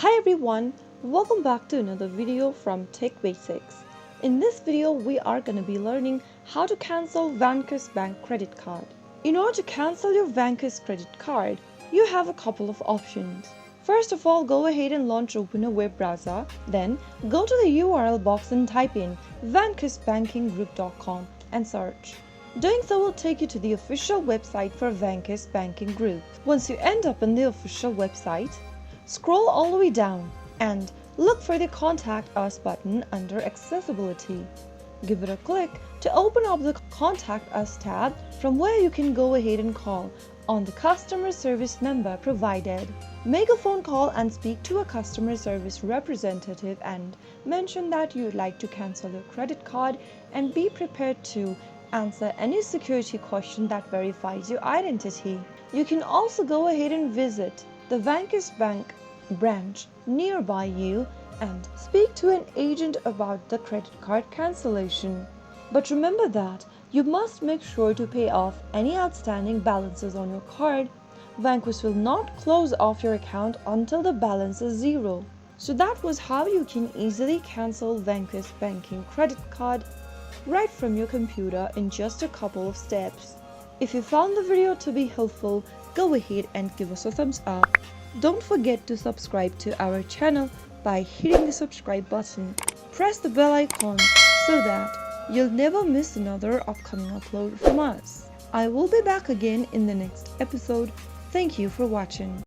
Hi everyone, welcome back to another video from Tech Basics. In this video, we are going to be learning how to cancel Vanquis Bank Credit Card. In order to cancel your Vanquis Credit Card, you have a couple of options. First of all, go ahead and open a web browser. Then, go to the URL box and type in vanquisbankinggroup.com and search. Doing so will take you to the official website for Vanquis Banking Group. Once you end up on the official website, scroll all the way down and look for the Contact Us button under Accessibility. Give it a click to open up the Contact Us tab, from where you can go ahead and call on the customer service number provided. Make a phone call and speak to a customer service representative and mention that you would like to cancel your credit card, and be prepared to answer any security question that verifies your identity. You can also go ahead and visit the Vanquis Bank branch nearby you and speak to an agent about the credit card cancellation. But remember that you must make sure to pay off any outstanding balances on your card. Vanquis will not close off your account until the balance is zero. So that was how you can easily cancel Vanquis Banking Credit Card right from your computer in just a couple of steps. If you found the video to be helpful, go ahead and give us a thumbs up. Don't forget to subscribe to our channel by hitting the subscribe button. Press the bell icon so that you'll never miss another upcoming upload from us. I will be back again in the next episode. Thank you for watching.